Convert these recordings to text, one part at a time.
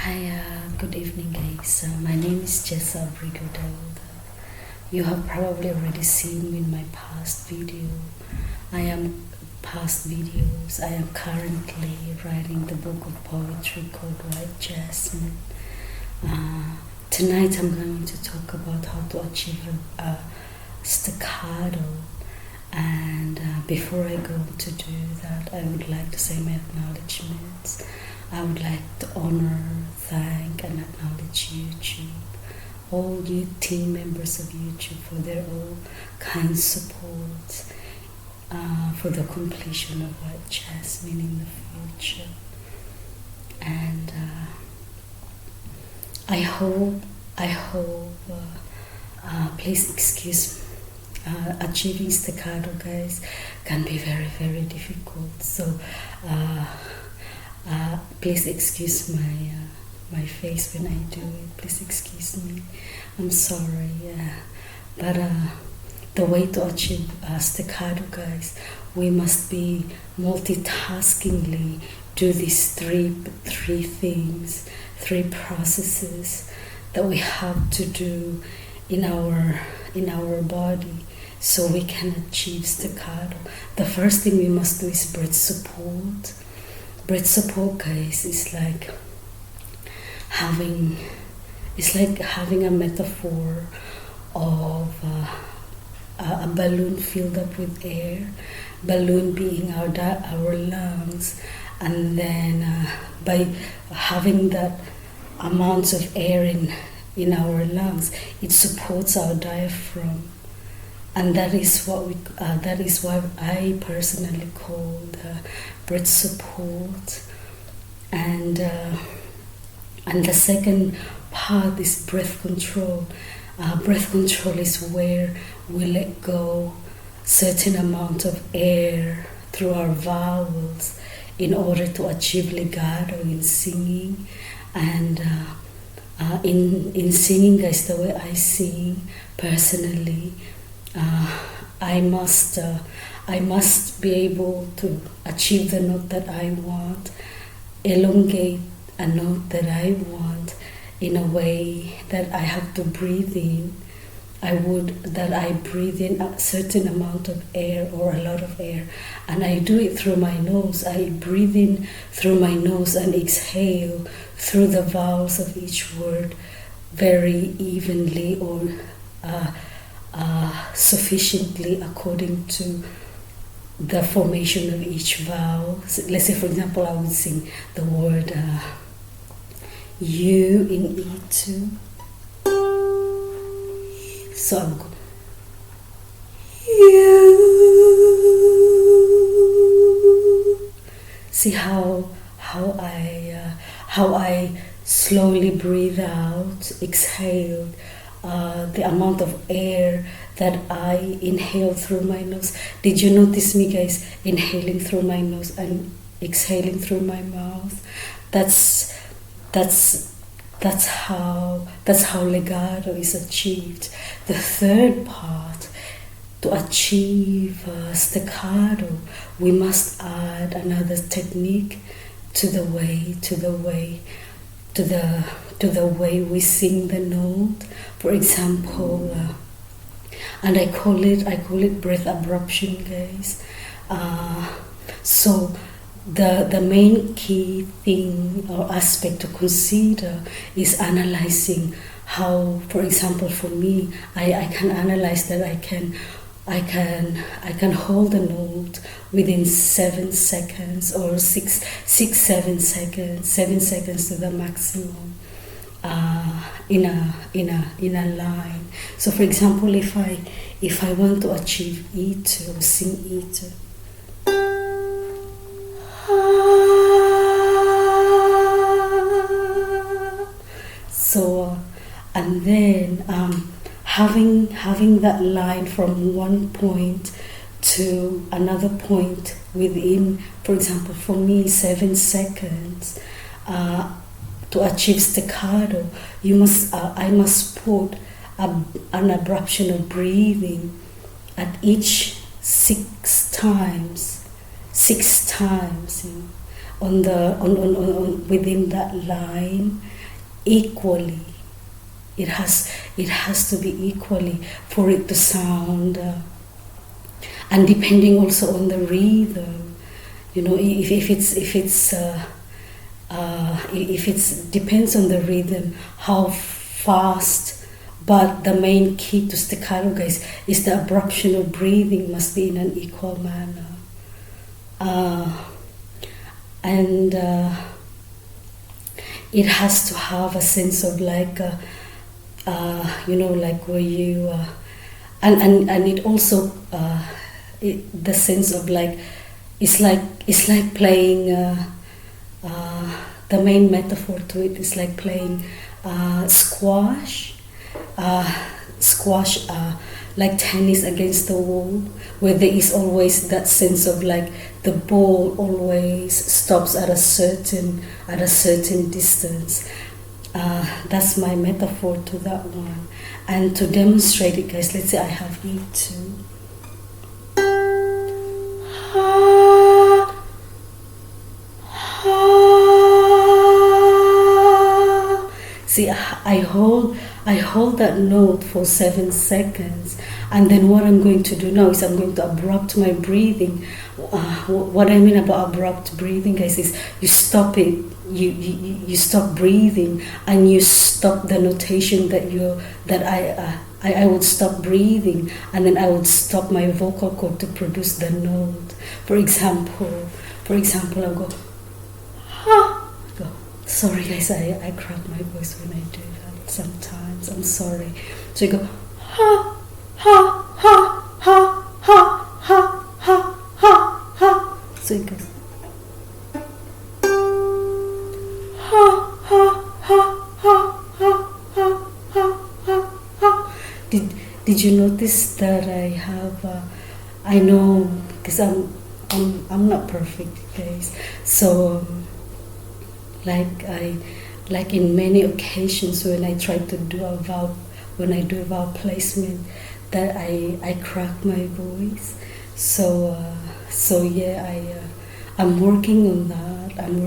Hi, good evening, guys. My name is Jessa Brigodel. You have probably already seen me in my past video. I am past videos. I am currently writing the book of poetry called White Jasmine. Tonight I'm going to talk about how to achieve a staccato. And before I go to do that, I would like to say my acknowledgements. I would like to honor, thank, and acknowledge YouTube, all you team members of YouTube for their all kind support for the completion of White Jasmine in the future. And I hope, please excuse me. Achieving staccato, guys, can be very, very difficult. So please excuse my face when I do it. Please excuse me. I'm sorry. But the way to achieve staccato, guys, we must be multitaskingly do these three things, three processes that we have to do in our body, so we can achieve staccato. The first thing we must do is breath support. Breath support, guys, is like having a metaphor of a balloon filled up with air, balloon being our lungs, and then by having that amounts of air in our lungs, it supports our diaphragm, and that is what I personally call the breath support. And the second part is breath control. Breath control is where we let go certain amount of air through our vowels in order to achieve legato in singing. And in singing, guys, the way I sing personally, I must be able to achieve the note that I want, elongate a note that I want in a way that I have to breathe in. I breathe in a certain amount of air or a lot of air, and I do it through my nose. I breathe in through my nose and exhale through the vowels of each word very evenly or sufficiently according to the formation of each vowel. So let's say, for example, I would sing the word U in E2. So I would go U. See how I slowly breathe out, exhale the amount of air that I inhale through my nose. Did you notice me, guys, inhaling through my nose and exhaling through my mouth? That's how legato is achieved. The third part, to achieve staccato, we must add another technique to the way we sing the note. For example, and I call it breath abruption, guys. So the main key thing or aspect to consider is analyzing how, for example, for me, I can analyze that I can hold a note within 7 seconds or 7 seconds to the maximum in a line. So, for example, if I want to achieve E2, sing E2. So, and then having that line from one point to another point within, for example, for me, 7 seconds, to achieve staccato, I must put an abruption of breathing at each 6 times. 6 times, within that line equally. It has to be equally for it to sound, and depending also on the rhythm, if it's depends on the rhythm how fast. But the main key to staccato, guys, is the abruption of breathing must be in an equal manner. And it has to have a sense of like, like where you, and it also, the sense of like, it's like playing, the main metaphor to it is like playing squash, like tennis against the wall, where there is always that sense of like the ball always stops at a certain distance. That's my metaphor to that one. And to demonstrate it, guys, let's say I have E2. See, I hold that note for 7 seconds, and then what I'm going to do now is I'm going to abrupt my breathing. What I mean about abrupt breathing, guys, is you stop it. You stop breathing, and you stop the notation that I would stop breathing, and then I would stop my vocal cord to produce the note. For example, I'll go. Sorry guys, I crack my voice when I do that sometimes. I'm sorry. So you go ha ha ha ha ha ha ha ha ha. So it goes ha ha ha ha ha ha ha ha ha. Did you notice that I have I know, because I'm not perfect, guys. So like in many occasions when I try to do a vowel placement, that I crack my voice. So yeah, I'm working on that. I'm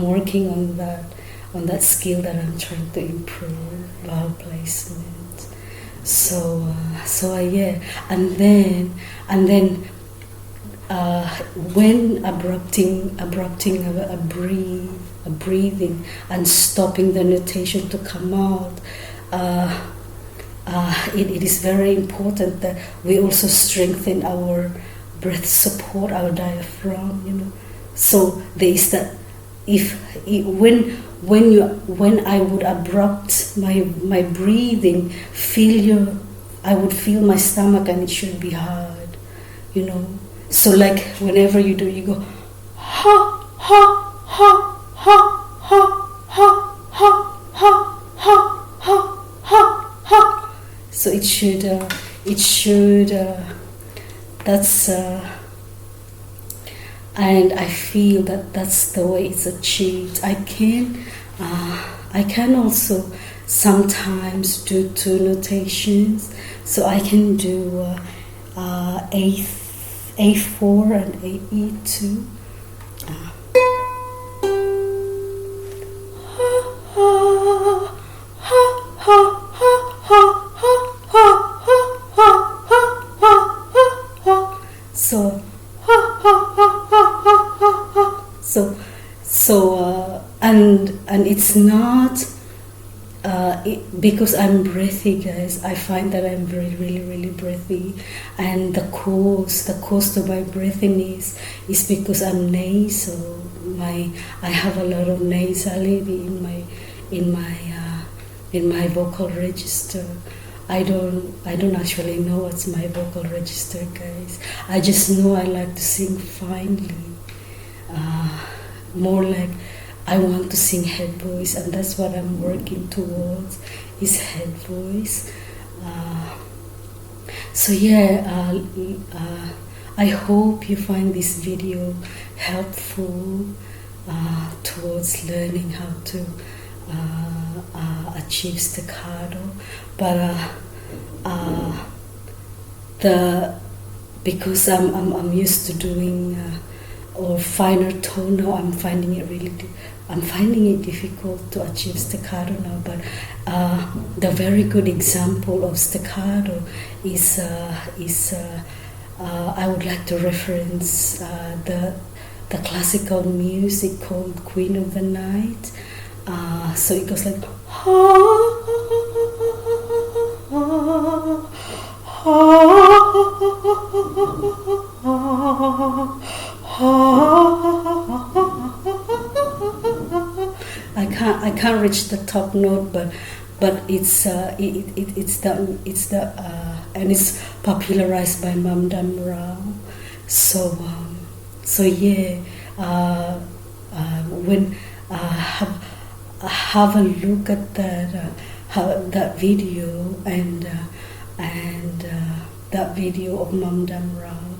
working on that skill that I'm trying to improve, vowel placement. So yeah, and then when abrupting a breathing and stopping the notation to come out, it is very important that we also strengthen our breath support, our diaphragm, So there is that, when I would abrupt my breathing, I would feel my stomach, and it should be hard, So like whenever you do, you go ha ha ha ha ha ha ha ha ha ha ha ha. So it should that's and I feel that that's the way it's achieved. I can also sometimes do 2 notations, so I can do A4 and E2. And it's not because I'm breathy, guys. I find that I'm really breathy, and the cause of my breathiness is because I'm nasal. I have a lot of nasality in my vocal register. I don't actually know what's my vocal register, guys. I just know I like to sing finely, more like I want to sing head voice, and that's what I'm working towards, is head voice. So yeah, I hope you find this video helpful towards learning how to achieve staccato. But because I'm used to doing or finer tone now. I'm finding it difficult to achieve staccato now. But the very good example of staccato is I would like to reference the classical music called Queen of the Night. So it goes like I can't reach the top note, but it's the and it's popularized by Mamdam Rao. So yeah, when have a look at that video and that video of Mamdam Rao,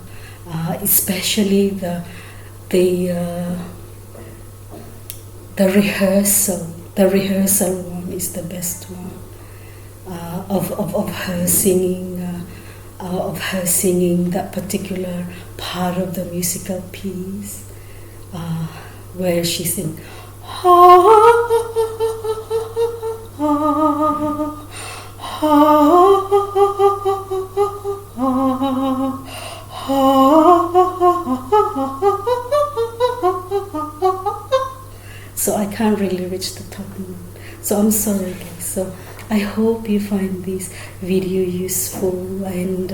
especially the rehearsal. The rehearsal one is the best one of her singing that particular part of the musical piece where she sings. So I can't really reach the top note. So I'm sorry, guys. So I hope you find this video useful, and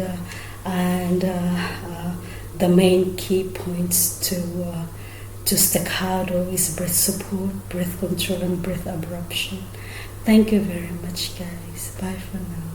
the main key points to staccato is breath support, breath control, and breath abruption. Thank you very much, guys. Bye for now.